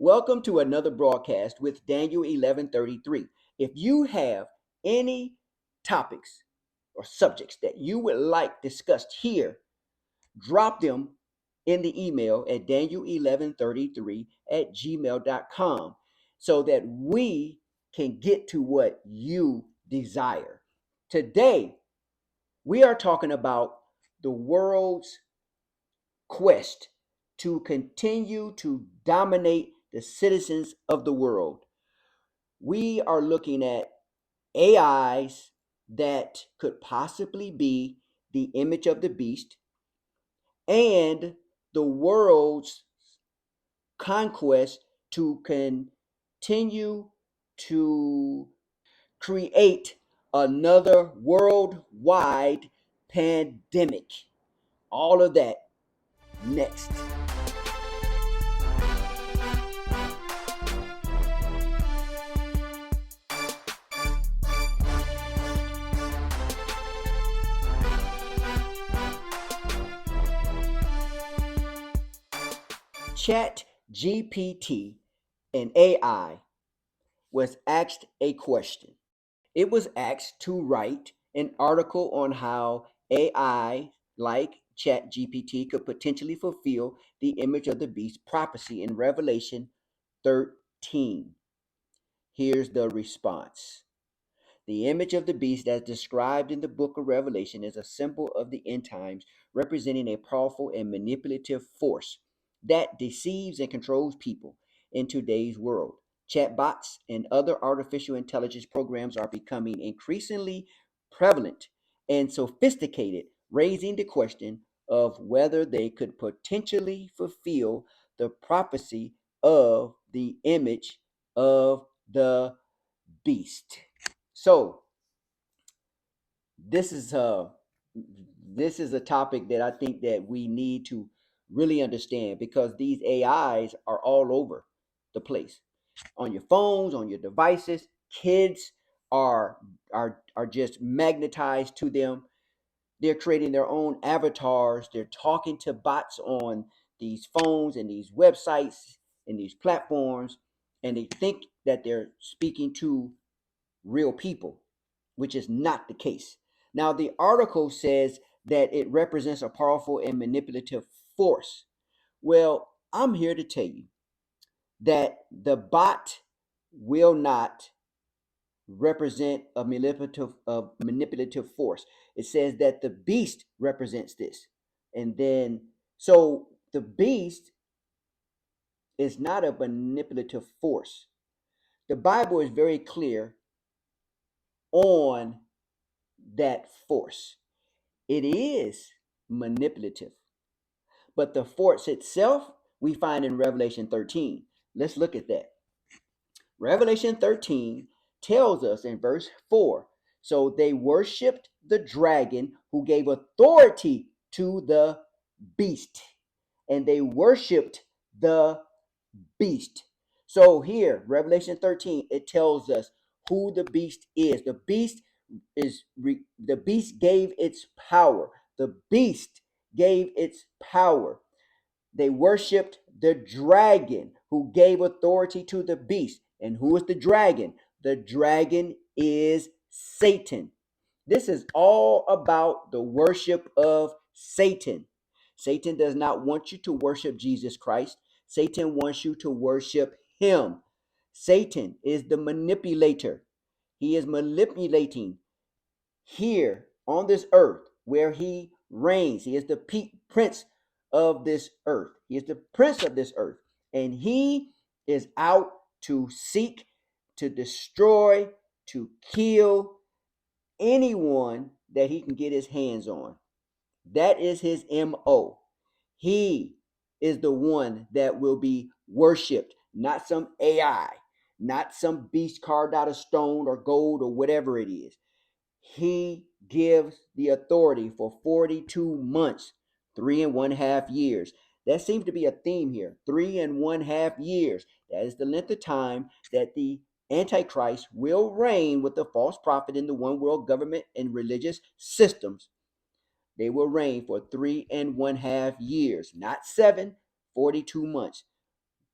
Welcome to another broadcast with Daniel 1133. If you have any topics or subjects that you would like discussed here, drop them in the email at daniel1133@gmail.com so that we can get to what you desire. Today, we are talking about the world's quest to continue to dominate the citizens of the world. We are looking at AIs that could possibly be the image of the beast and the world's conquest to continue to create another worldwide pandemic. All of that next. Chat GPT, an AI, was asked a question. It was asked to write an article on how AI, like Chat GPT, could potentially fulfill the image of the beast prophecy in Revelation 13. Here's the response. The image of the beast, as described in the book of Revelation, is a symbol of the end times, representing a powerful and manipulative force that deceives and controls people in today's world. Chatbots and other artificial intelligence programs are becoming increasingly prevalent and sophisticated, raising the question of whether they could potentially fulfill the prophecy of the image of the beast. So this is a this is a topic that I think that we need to really understand because these AIs are all over the place. On your phones, on your devices, kids are just magnetized to them. They're creating their own avatars. They're talking to bots on these phones and these websites and these platforms, and they think that they're speaking to real people, which is not the case. Now, the article says that it represents a powerful and manipulative force. Well, I'm here to tell you that the bot will not represent a manipulative force. It says that the beast represents this. And then, so the beast is not a manipulative force. The Bible is very clear on that force. It is manipulative, but the force itself we find in Revelation 13. Let's look at that. Revelation 13 tells us in verse 4, so they worshiped the dragon who gave authority to the beast, and they worshiped the beast. So here, Revelation 13, it tells us who the beast is. The beast gave its power. The beast gave its power. They worshiped the dragon who gave authority to the beast. And who is the dragon? The dragon is Satan. This is all about the worship of Satan. Satan does not want you to worship Jesus Christ. Satan wants you to worship him. Satan is the manipulator. He is manipulating here on this earth where he reigns. He is the prince of this earth. He is the prince of this earth. And he is out to seek, to destroy, to kill anyone that he can get his hands on. That is his MO. He is the one that will be worshiped, not some AI, not some beast carved out of stone or gold or whatever it is. He gives the authority for 42 months, 3.5 years. That seems to be a theme here. 3.5 years. That is the length of time that the Antichrist will reign with the false prophet in the one world government and religious systems. They will reign for 3.5 years, not 7, 42 months.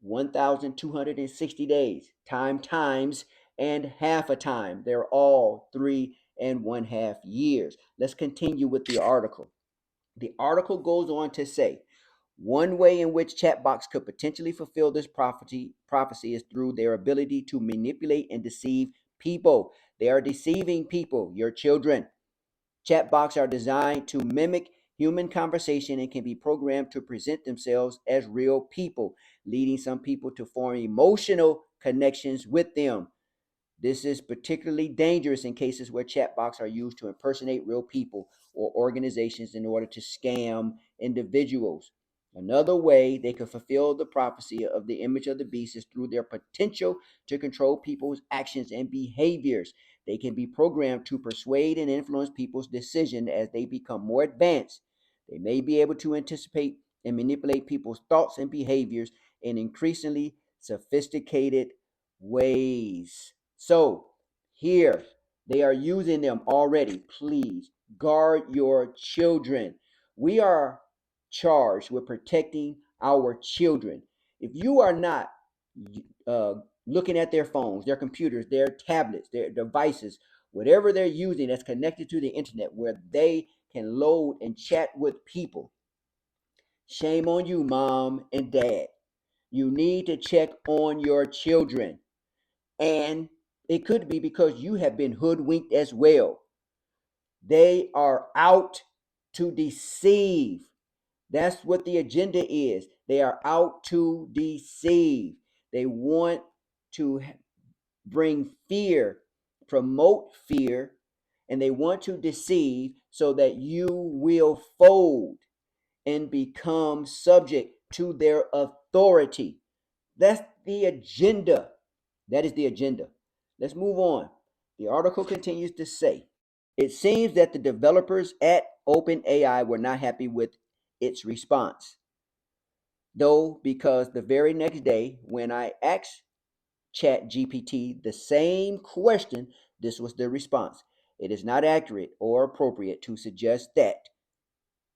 1,260 days, times, and half a time. They're all 3.5 years. Let's continue with the article. The article goes on to say one way in which chatbots could potentially fulfill this prophecy is through their ability to manipulate and deceive people. They are deceiving people, your children. Chatbots are designed to mimic human conversation and can be programmed to present themselves as real people, leading some people to form emotional connections with them. This is particularly dangerous in cases where chatbots are used to impersonate real people or organizations in order to scam individuals. Another way they could fulfill the prophecy of the image of the beast is through their potential to control people's actions and behaviors. They can be programmed to persuade and influence people's decision as they become more advanced. They may be able to anticipate and manipulate people's thoughts and behaviors in increasingly sophisticated ways. So here they are using them already. Please guard your children. We are charged with protecting our children. If you are not uh, looking at their phones, their computers, their tablets, their devices, whatever they're using that's connected to the internet where they can load and chat with people, shame on you, mom and dad. You need to check on your children. And it could be because you have been hoodwinked as well. They are out to deceive. That's what the agenda is. They are out to deceive. They want to bring fear, promote fear, and they want to deceive so that you will fold and become subject to their authority. That's the agenda. That is the agenda. Let's move on. The article continues to say it seems that the developers at OpenAI were not happy with its response, though, because the very next day, when I asked ChatGPT the same question, this was the response. It is not accurate or appropriate to suggest that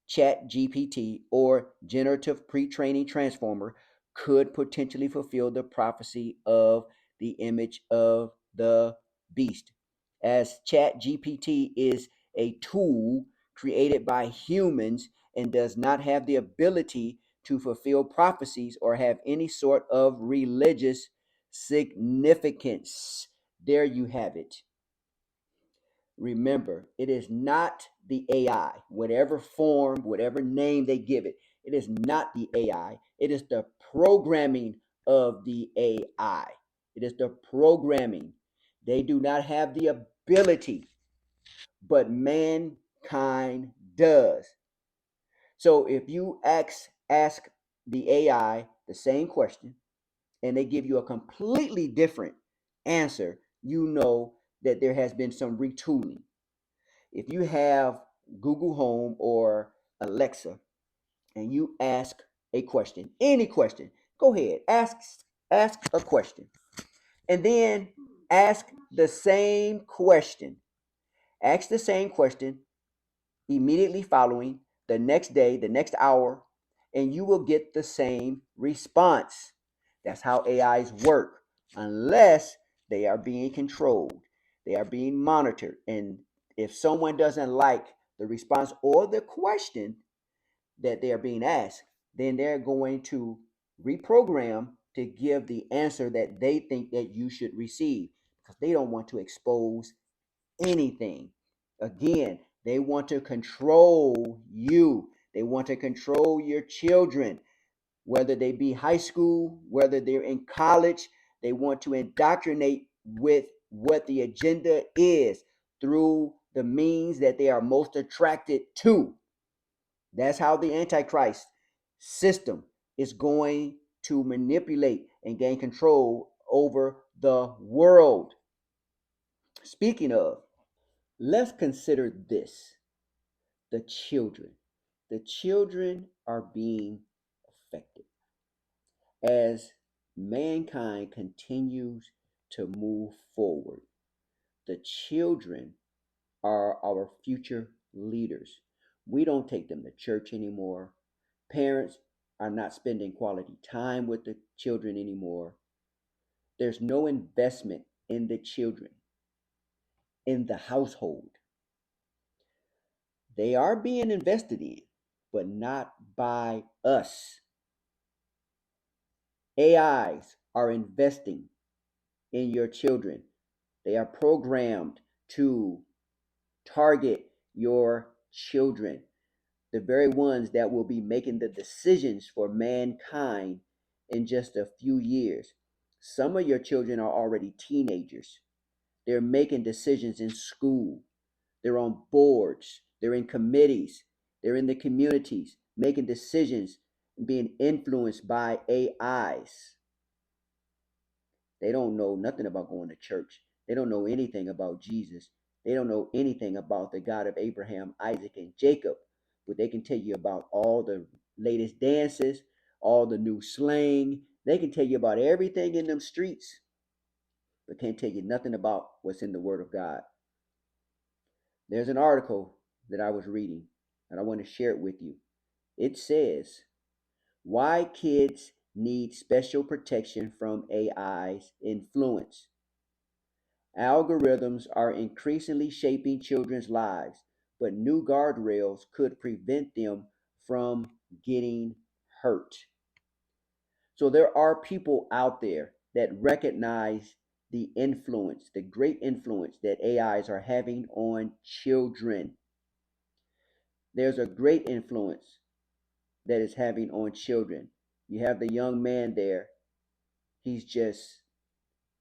ChatGPT or generative pre-training transformer could potentially fulfill the prophecy of the image of the beast. As ChatGPT is a tool created by humans and does not have the ability to fulfill prophecies or have any sort of religious significance. There you have it. Remember, it is not the AI, whatever form, whatever name they give it. It is not the AI. It is the programming of the AI. It is the programming. They do not have the ability, but mankind does. So if you ask the AI the same question and they give you a completely different answer, you know that there has been some retooling. If you have Google Home or Alexa and you ask a question, any question, go ahead, ask a question. And then ask the same question. Ask the same question immediately following the next day, the next hour, and you will get the same response. That's how AIs work, unless they are being controlled, they are being monitored. And if someone doesn't like the response or the question that they are being asked, then they're going to reprogram to give the answer that they think that you should receive because they don't want to expose anything. Again, they want to control you. They want to control your children, whether they be high school, whether they're in college. They want to indoctrinate with what the agenda is through the means that they are most attracted to. That's how the Antichrist system is going to manipulate and gain control over the world. Speaking of, let's consider this: the children. The children are being affected as mankind continues to move forward. The children are our future leaders. We don't take them to church anymore. Parents are not spending quality time with the children anymore. There's no investment in the children, in the household. They are being invested in, but not by us. AIs are investing in your children. They are programmed to target your children, the very ones that will be making the decisions for mankind in just a few years. Some of your children are already teenagers. They're making decisions in school. They're on boards. They're in committees. They're in the communities making decisions and being influenced by AIs. They don't know nothing about going to church. They don't know anything about Jesus. They don't know anything about the God of Abraham, Isaac, and Jacob. But they can tell you about all the latest dances, all the new slang. They can tell you about everything in them streets, but can't tell you nothing about what's in the Word of God. There's an article that I was reading, and I want to share it with you. It says, why kids need special protection from AI's influence. Algorithms are increasingly shaping children's lives, but new guardrails could prevent them from getting hurt. So there are people out there that recognize the influence, the great influence that AIs are having on children. There's a great influence that is having on children. You have the young man there. He's just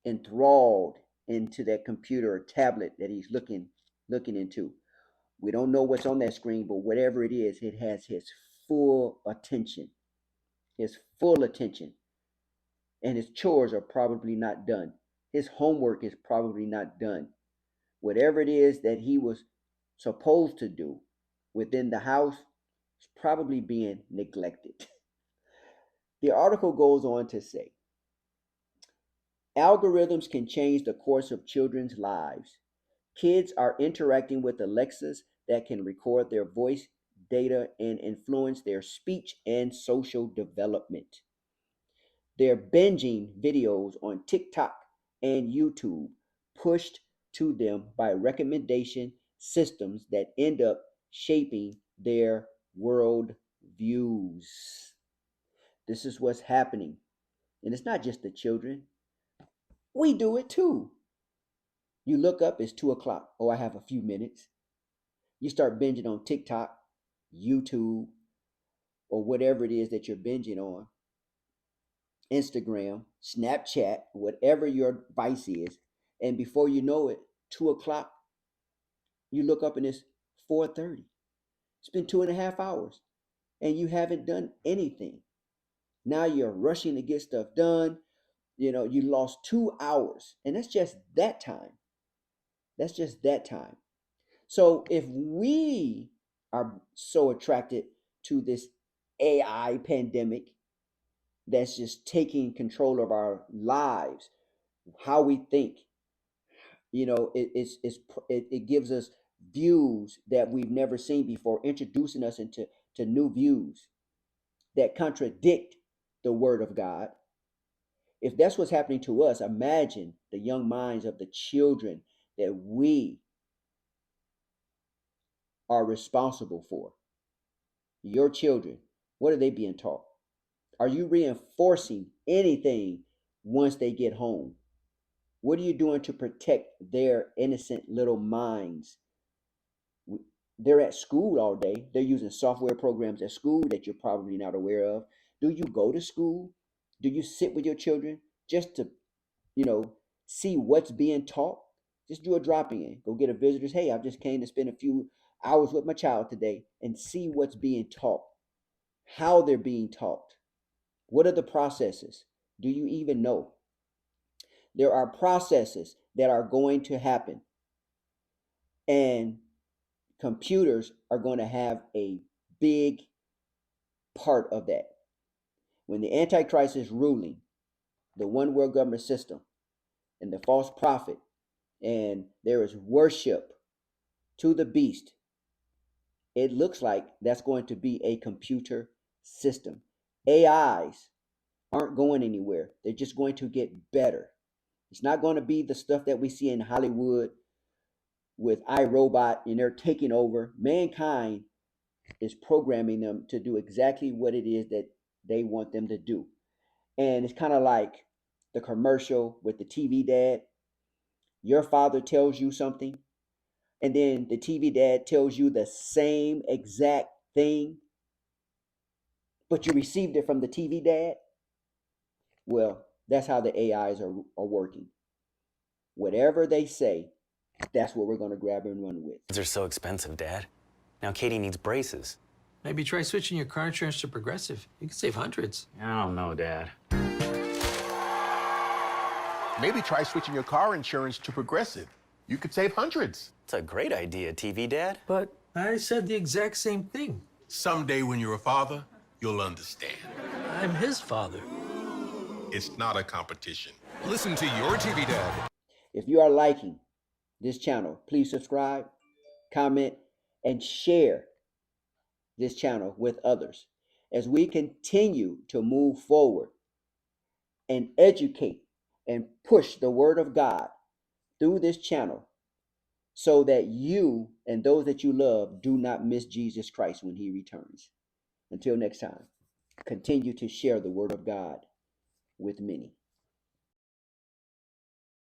enthralled into that computer or tablet that he's looking into. We don't know what's on that screen, but whatever it is, it has his full attention. His full attention. And his chores are probably not done. His homework is probably not done. Whatever it is that he was supposed to do within the house is probably being neglected. The article goes on to say, algorithms can change the course of children's lives. Kids are interacting with Alexas that can record their voice data and influence their speech and social development. They're binging videos on TikTok and YouTube, pushed to them by recommendation systems that end up shaping their world views. This is what's happening. And it's not just the children, we do it too. You look up, it's 2 o'clock. Oh, I have a few minutes. You start binging on TikTok, YouTube, or whatever it is that you're binging on, Instagram, Snapchat, whatever your vice is. And before you know it, 2 o'clock, you look up and it's 4:30. It's been 2.5 hours and you haven't done anything. Now you're rushing to get stuff done. You lost 2 hours, and that's just that time. That's just that time. So if we are so attracted to this AI pandemic that's just taking control of our lives, how we think, it gives us views that we've never seen before, introducing us into new views that contradict the Word of God. If that's what's happening to us, imagine the young minds of the children that we are responsible for. Your children, what are they being taught? Are you reinforcing anything once they get home? What are you doing to protect their innocent little minds? They're at school all day. They're using software programs at school that you're probably not aware of. Do you go to school? Do you sit with your children just to, you know, see what's being taught? Just do a drop in. Go get a visitor's. Hey, I've just came to spend a few hours with my child today and see what's being taught, how they're being taught. What are the processes? Do you even know? There are processes that are going to happen, and computers are going to have a big part of that. When the Antichrist is ruling, the one world government system, and the false prophet, and there is worship to the beast, it looks like that's going to be a computer system. AIs aren't going anywhere. They're just going to get better. It's not going to be the stuff that we see in Hollywood with iRobot and they're taking over. Mankind is programming them to do exactly what it is that they want them to do. And it's kind of like the commercial with the TV dad. Your father tells you something, and then the TV dad tells you the same exact thing, but you received it from the TV dad. Well, that's how the AIs are working. Whatever they say, that's what we're going to grab and run with. They're so expensive, Dad. Now Katie needs braces. Maybe try switching your car insurance to Progressive. You could save hundreds. I don't know, Dad. Maybe try switching your car insurance to Progressive. You could save hundreds. It's a great idea, TV Dad. But I said the exact same thing. Someday when you're a father, you'll understand. I'm his father. It's not a competition. Listen to your TV Dad. If you are liking this channel, please subscribe, comment, and share this channel with others as we continue to move forward and educate and push the word of God through this channel so that you and those that you love do not miss Jesus Christ when he returns. Until next time, continue to share the word of God with many.